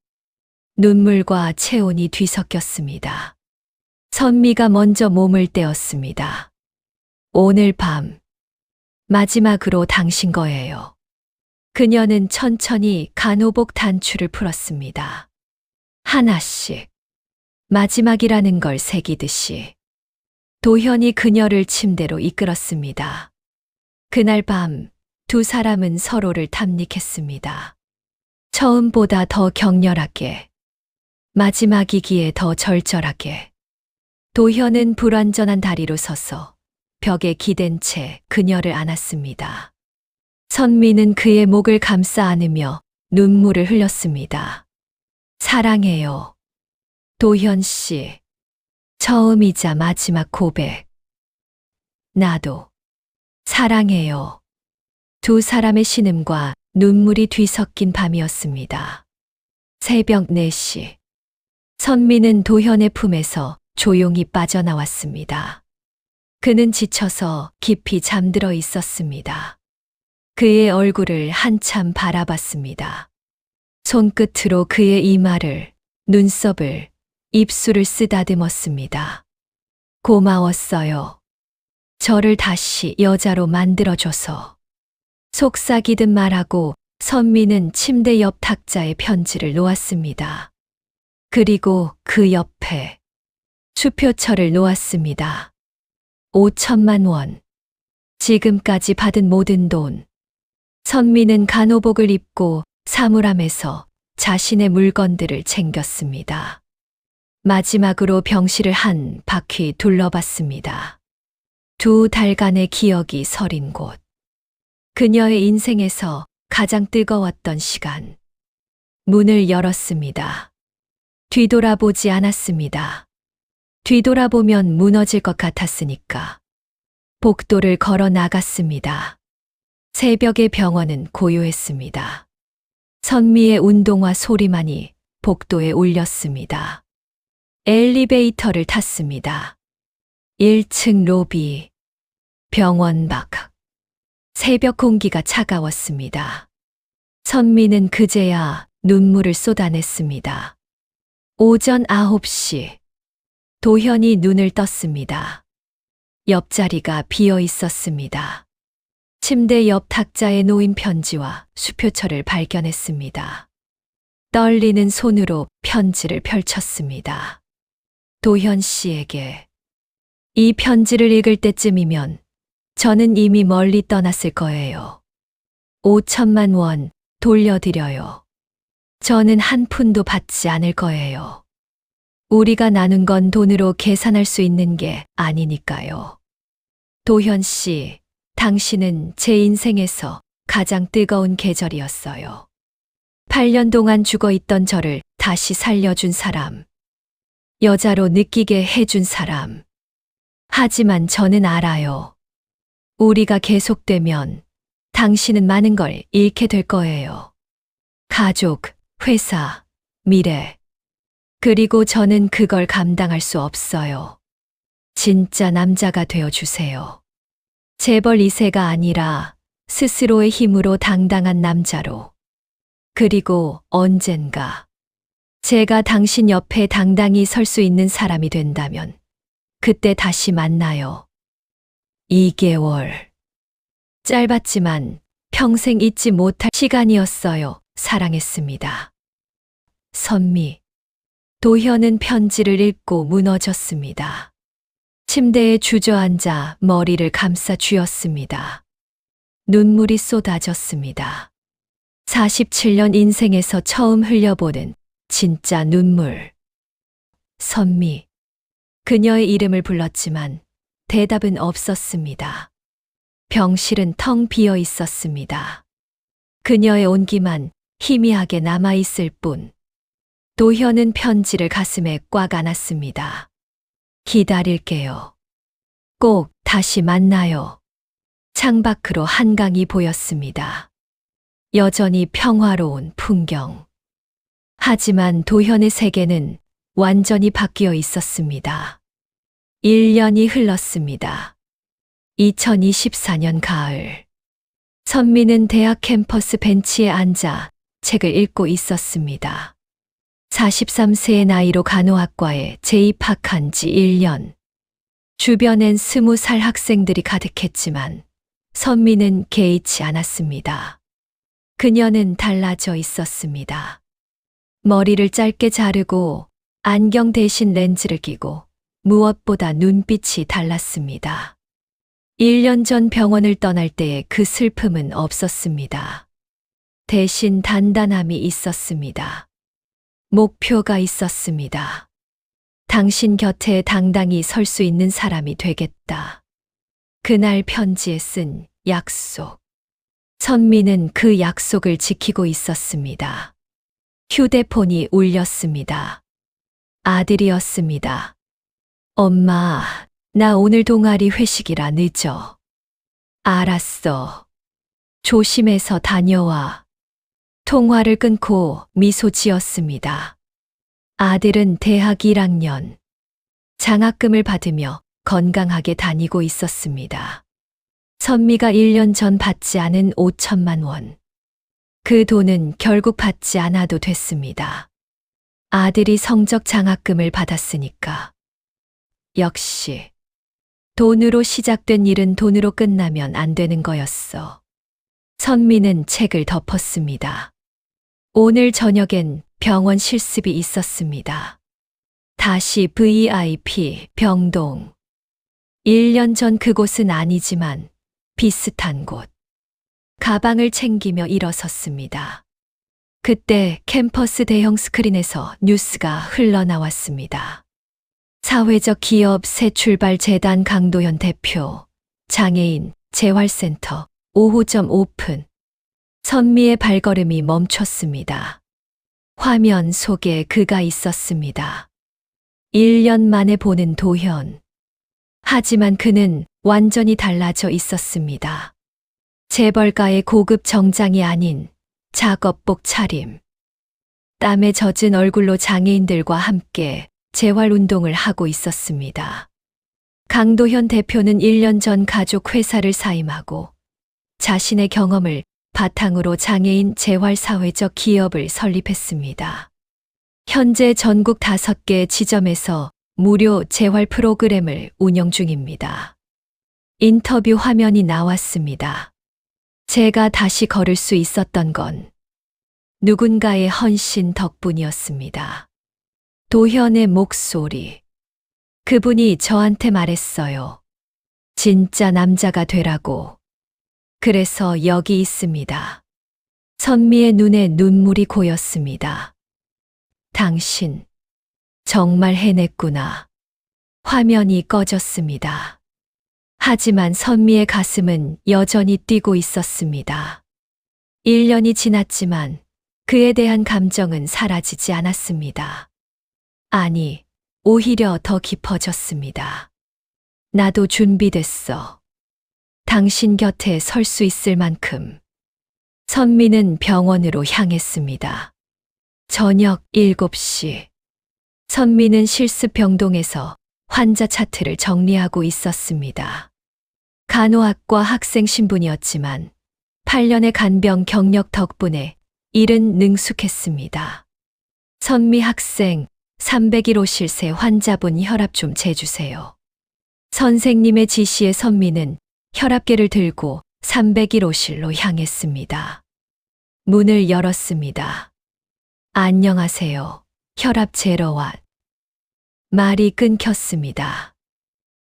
눈물과 체온이 뒤섞였습니다. 선미가 먼저 몸을 떼었습니다. 오늘 밤, 마지막으로 당신 거예요. 그녀는 천천히 간호복 단추를 풀었습니다. 하나씩, 마지막이라는 걸 새기듯이. 도현이 그녀를 침대로 이끌었습니다. 그날 밤, 두 사람은 서로를 탐닉했습니다. 처음보다 더 격렬하게, 마지막이기에 더 절절하게. 도현은 불완전한 다리로 서서 벽에 기댄 채 그녀를 안았습니다. 선미는 그의 목을 감싸 안으며 눈물을 흘렸습니다. 사랑해요. 도현 씨. 처음이자 마지막 고백. 나도. 사랑해요. 두 사람의 신음과 눈물이 뒤섞인 밤이었습니다. 새벽 4시. 선미는 도현의 품에서 조용히 빠져나왔습니다. 그는 지쳐서 깊이 잠들어 있었습니다. 그의 얼굴을 한참 바라봤습니다. 손끝으로 그의 이마를, 눈썹을, 입술을 쓰다듬었습니다. 고마웠어요. 저를 다시 여자로 만들어줘서. 속삭이듯 말하고 선미는 침대 옆 탁자에 편지를 놓았습니다. 그리고 그 옆에 수표철을 놓았습니다. 5천만 원. 지금까지 받은 모든 돈. 선미는 간호복을 입고 사물함에서 자신의 물건들을 챙겼습니다. 마지막으로 병실을 한 바퀴 둘러봤습니다. 2달간의 기억이 서린 곳. 그녀의 인생에서 가장 뜨거웠던 시간. 문을 열었습니다. 뒤돌아보지 않았습니다. 뒤돌아보면 무너질 것 같았으니까. 복도를 걸어 나갔습니다. 새벽의 병원은 고요했습니다. 선미의 운동화 소리만이 복도에 울렸습니다. 엘리베이터를 탔습니다. 1층 로비. 병원 밖. 새벽 공기가 차가웠습니다. 선미는 그제야 눈물을 쏟아냈습니다. 오전 9시. 도현이 눈을 떴습니다. 옆자리가 비어 있었습니다. 침대 옆 탁자에 놓인 편지와 수표철을 발견했습니다. 떨리는 손으로 편지를 펼쳤습니다. 도현 씨에게. 이 편지를 읽을 때쯤이면 저는 이미 멀리 떠났을 거예요. 5천만 원 돌려드려요. 저는 한 푼도 받지 않을 거예요. 우리가 나눈 건 돈으로 계산할 수 있는 게 아니니까요. 도현 씨, 당신은 제 인생에서 가장 뜨거운 계절이었어요. 8년 동안 죽어 있던 저를 다시 살려준 사람. 여자로 느끼게 해준 사람. 하지만 저는 알아요. 우리가 계속되면 당신은 많은 걸 잃게 될 거예요. 가족, 회사, 미래. 그리고 저는 그걸 감당할 수 없어요. 진짜 남자가 되어주세요. 재벌 2세가 아니라 스스로의 힘으로 당당한 남자로. 그리고 언젠가 제가 당신 옆에 당당히 설 수 있는 사람이 된다면 그때 다시 만나요. 2개월. 짧았지만 평생 잊지 못할 시간이었어요. 사랑했습니다. 선미. 도현은 편지를 읽고 무너졌습니다. 침대에 주저앉아 머리를 감싸 쥐었습니다. 눈물이 쏟아졌습니다. 47년 인생에서 처음 흘려보는 진짜 눈물. 선미. 그녀의 이름을 불렀지만 대답은 없었습니다. 병실은 텅 비어 있었습니다. 그녀의 온기만 희미하게 남아있을 뿐. 도현은 편지를 가슴에 꽉 안았습니다. 기다릴게요. 꼭 다시 만나요. 창밖으로 한강이 보였습니다. 여전히 평화로운 풍경. 하지만 도현의 세계는 완전히 바뀌어 있었습니다. 1년이 흘렀습니다. 2024년 가을. 선미는 대학 캠퍼스 벤치에 앉아 책을 읽고 있었습니다. 43세의 나이로 간호학과에 재입학한 지 1년. 주변엔 20살 학생들이 가득했지만 선미는 개의치 않았습니다. 그녀는 달라져 있었습니다. 머리를 짧게 자르고 안경 대신 렌즈를 끼고 무엇보다 눈빛이 달랐습니다. 1년 전 병원을 떠날 때의 그 슬픔은 없었습니다. 대신 단단함이 있었습니다. 목표가 있었습니다. 당신 곁에 당당히 설 수 있는 사람이 되겠다. 그날 편지에 쓴 약속. 선미는 그 약속을 지키고 있었습니다. 휴대폰이 울렸습니다. 아들이었습니다. 엄마, 나 오늘 동아리 회식이라 늦어. 알았어. 조심해서 다녀와. 통화를 끊고 미소 지었습니다. 아들은 대학 1학년. 장학금을 받으며 건강하게 다니고 있었습니다. 선미가 1년 전 받지 않은 5천만 원. 그 돈은 결국 받지 않아도 됐습니다. 아들이 성적 장학금을 받았으니까. 역시 돈으로 시작된 일은 돈으로 끝나면 안 되는 거였어. 선미는 책을 덮었습니다. 오늘 저녁엔 병원 실습이 있었습니다. 다시 VIP 병동. 1년 전 그곳은 아니지만 비슷한 곳. 가방을 챙기며 일어섰습니다. 그때 캠퍼스 대형 스크린에서 뉴스가 흘러나왔습니다. 사회적 기업 새 출발 재단 강도현 대표, 장애인 재활센터 오후점 오픈. 선미의 발걸음이 멈췄습니다. 화면 속에 그가 있었습니다. 1년 만에 보는 도현. 하지만 그는 완전히 달라져 있었습니다. 재벌가의 고급 정장이 아닌 작업복 차림. 땀에 젖은 얼굴로 장애인들과 함께 재활운동을 하고 있었습니다. 강도현 대표는 1년 전 가족 회사를 사임하고 자신의 경험을 바탕으로 장애인 재활사회적 기업을 설립했습니다. 현재 전국 5개 지점에서 무료 재활 프로그램을 운영 중입니다. 인터뷰 화면이 나왔습니다. 제가 다시 걸을 수 있었던 건 누군가의 헌신 덕분이었습니다. 도현의 목소리. 그분이 저한테 말했어요. 진짜 남자가 되라고. 그래서 여기 있습니다. 선미의 눈에 눈물이 고였습니다. 당신, 정말 해냈구나. 화면이 꺼졌습니다. 하지만 선미의 가슴은 여전히 뛰고 있었습니다. 1년이 지났지만 그에 대한 감정은 사라지지 않았습니다. 아니, 오히려 더 깊어졌습니다. 나도 준비됐어. 당신 곁에 설 수 있을 만큼. 선미는 병원으로 향했습니다. 저녁 7시. 선미는 실습 병동에서 환자 차트를 정리하고 있었습니다. 간호학과 학생 신분이었지만 8년의 간병 경력 덕분에 일은 능숙했습니다. 선미 학생, 301호실 새 환자분 혈압 좀 재주세요. 선생님의 지시에 선미는 혈압계를 들고 301호실로 향했습니다. 문을 열었습니다. 안녕하세요. 혈압 재러 왔. 말이 끊겼습니다.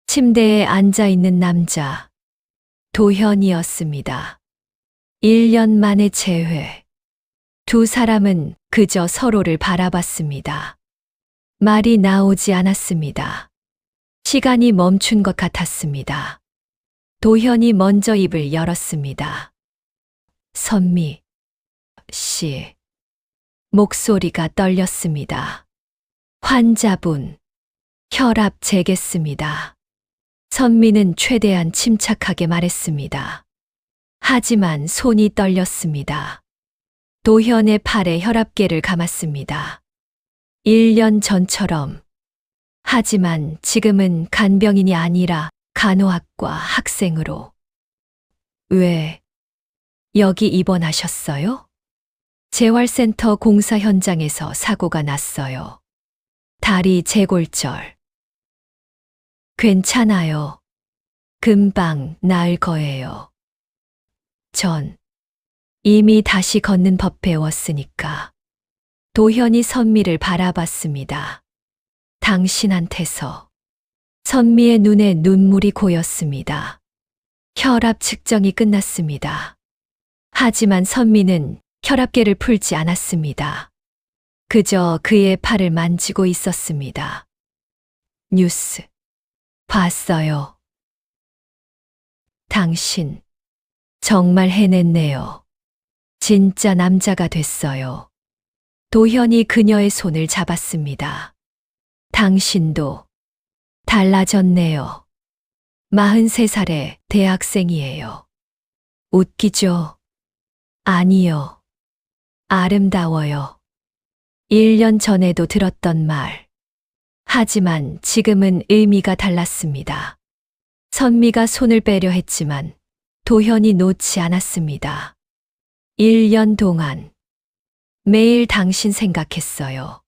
침대에 앉아 있는 남자. 도현이었습니다. 1년 만에 재회. 두 사람은 그저 서로를 바라봤습니다. 말이 나오지 않았습니다. 시간이 멈춘 것 같았습니다. 도현이 먼저 입을 열었습니다. 선미 씨. 목소리가 떨렸습니다. 환자분, 혈압 재겠습니다. 선미는 최대한 침착하게 말했습니다. 하지만 손이 떨렸습니다. 도현의 팔에 혈압계를 감았습니다. 1년 전처럼. 하지만 지금은 간병인이 아니라 간호학과 학생으로. 왜 여기 입원하셨어요? 재활센터 공사 현장에서 사고가 났어요. 다리 재골절. 괜찮아요. 금방 나을 거예요. 전 이미 다시 걷는 법 배웠으니까. 도현이 선미를 바라봤습니다. 당신한테서. 선미의 눈에 눈물이 고였습니다. 혈압 측정이 끝났습니다. 하지만 선미는 혈압계를 풀지 않았습니다. 그저 그의 팔을 만지고 있었습니다. 뉴스 봤어요. 당신 정말 해냈네요. 진짜 남자가 됐어요. 도현이 그녀의 손을 잡았습니다. 당신도 달라졌네요. 43살의 대학생이에요. 웃기죠? 아니요. 아름다워요. 1년 전에도 들었던 말. 하지만 지금은 의미가 달랐습니다. 선미가 손을 빼려 했지만 도현이 놓지 않았습니다. 1년 동안 매일 당신 생각했어요.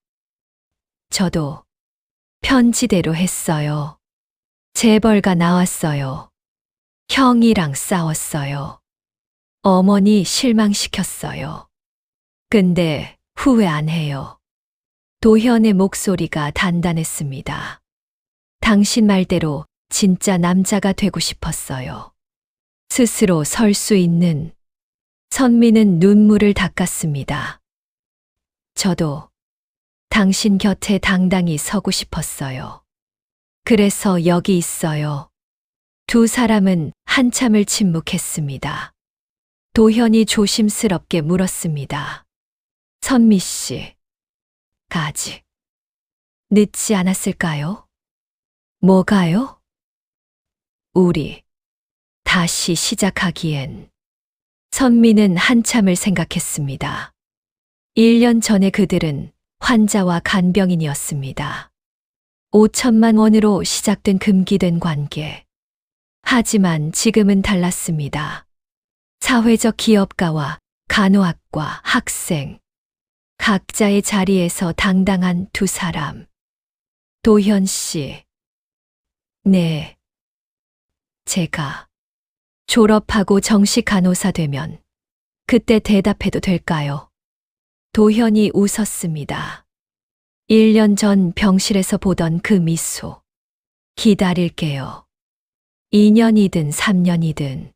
저도 편지대로 했어요. 재벌가 나왔어요. 형이랑 싸웠어요. 어머니 실망시켰어요. 근데 후회 안 해요. 도현의 목소리가 단단했습니다. 당신 말대로 진짜 남자가 되고 싶었어요. 스스로 설 수 있는. 선미는 눈물을 닦았습니다. 저도 당신 곁에 당당히 서고 싶었어요. 그래서 여기 있어요. 두 사람은 한참을 침묵했습니다. 도현이 조심스럽게 물었습니다. 선미 씨, 아직 늦지 않았을까요? 뭐가요? 우리 다시 시작하기엔. 선미는 한참을 생각했습니다. 1년 전에 그들은 환자와 간병인이었습니다. 5천만 원으로 시작된 금기된 관계. 하지만 지금은 달랐습니다. 사회적 기업가와 간호학과 학생. 각자의 자리에서 당당한 두 사람. 도현 씨. 네. 제가 졸업하고 정식 간호사 되면 그때 대답해도 될까요? 도현이 웃었습니다. 1년 전 병실에서 보던 그 미소. 기다릴게요. 2년이든 3년이든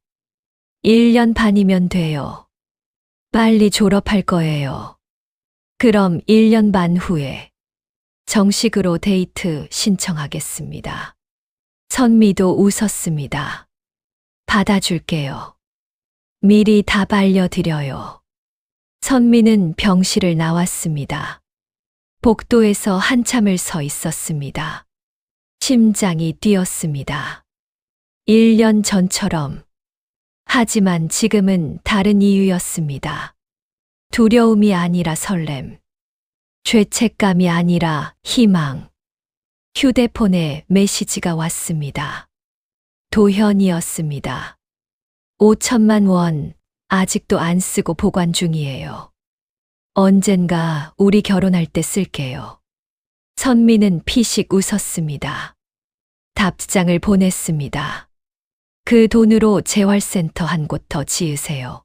1년 반이면 돼요. 빨리 졸업할 거예요. 그럼 1년 반 후에 정식으로 데이트 신청하겠습니다. 선미도 웃었습니다. 받아줄게요. 미리 다 알려드려요. 선미는 병실을 나왔습니다. 복도에서 한참을 서 있었습니다. 심장이 뛰었습니다. 1년 전처럼. 하지만 지금은 다른 이유였습니다. 두려움이 아니라 설렘. 죄책감이 아니라 희망. 휴대폰에 메시지가 왔습니다. 도현이었습니다. 5천만 원 아직도 안 쓰고 보관 중이에요. 언젠가 우리 결혼할 때 쓸게요. 선미는 피식 웃었습니다. 답장을 보냈습니다. 그 돈으로 재활센터 한 곳 더 지으세요.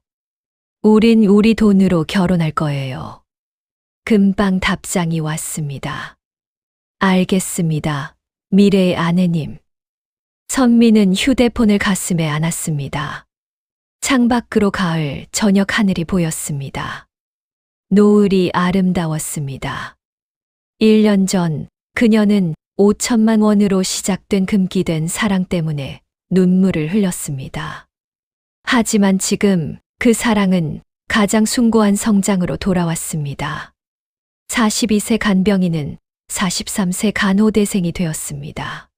우린 우리 돈으로 결혼할 거예요. 금방 답장이 왔습니다. 알겠습니다. 미래의 아내님. 선미는 휴대폰을 가슴에 안았습니다. 창밖으로 가을 저녁 하늘이 보였습니다. 노을이 아름다웠습니다. 1년 전 그녀는 5천만 원으로 시작된 금기된 사랑 때문에 눈물을 흘렸습니다. 하지만 지금 그 사랑은 가장 숭고한 성장으로 돌아왔습니다. 42세 간병인은 43세 간호대생이 되었습니다.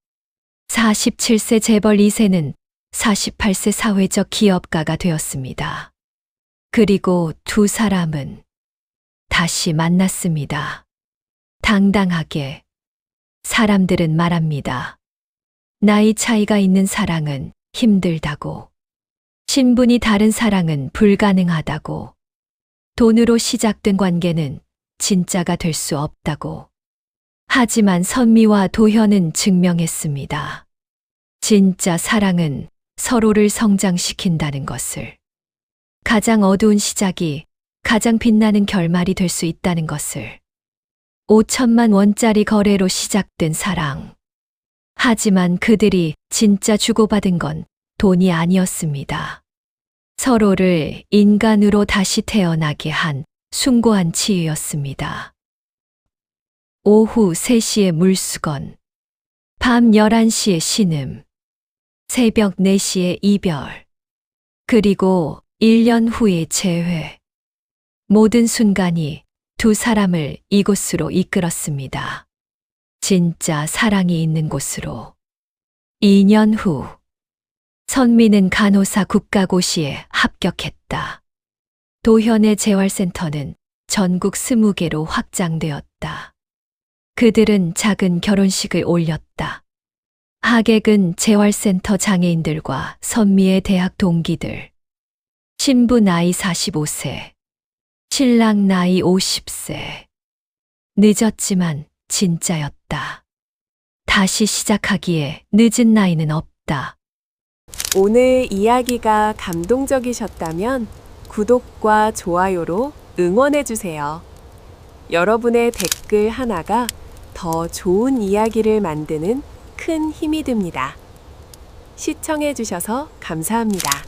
47세 재벌 2세는 48세 사회적 기업가가 되었습니다. 그리고 두 사람은 다시 만났습니다. 당당하게. 사람들은 말합니다. 나이 차이가 있는 사랑은 힘들다고. 신분이 다른 사랑은 불가능하다고. 돈으로 시작된 관계는 진짜가 될 수 없다고. 하지만 선미와 도현은 증명했습니다. 진짜 사랑은 서로를 성장시킨다는 것을. 가장 어두운 시작이 가장 빛나는 결말이 될 수 있다는 것을. 5천만 원짜리 거래로 시작된 사랑. 하지만 그들이 진짜 주고받은 건 돈이 아니었습니다. 서로를 인간으로 다시 태어나게 한 숭고한 치유였습니다. 오후 3시에 물수건, 밤 11시에 신음, 새벽 4시에 이별, 그리고 1년 후의 재회. 모든 순간이 두 사람을 이곳으로 이끌었습니다. 진짜 사랑이 있는 곳으로. 2년 후, 선미는 간호사 국가고시에 합격했다. 도현의 재활센터는 전국 20개로 확장되었다. 그들은 작은 결혼식을 올렸다. 하객은 재활센터 장애인들과 선미의 대학 동기들. 신부 나이 45세, 신랑 나이 50세. 늦었지만 진짜였다. 다시 시작하기에 늦은 나이는 없다. 오늘 이야기가 감동적이셨다면 구독과 좋아요로 응원해주세요. 여러분의 댓글 하나가 더 좋은 이야기를 만드는 큰 힘이 됩니다. 시청해주셔서 감사합니다.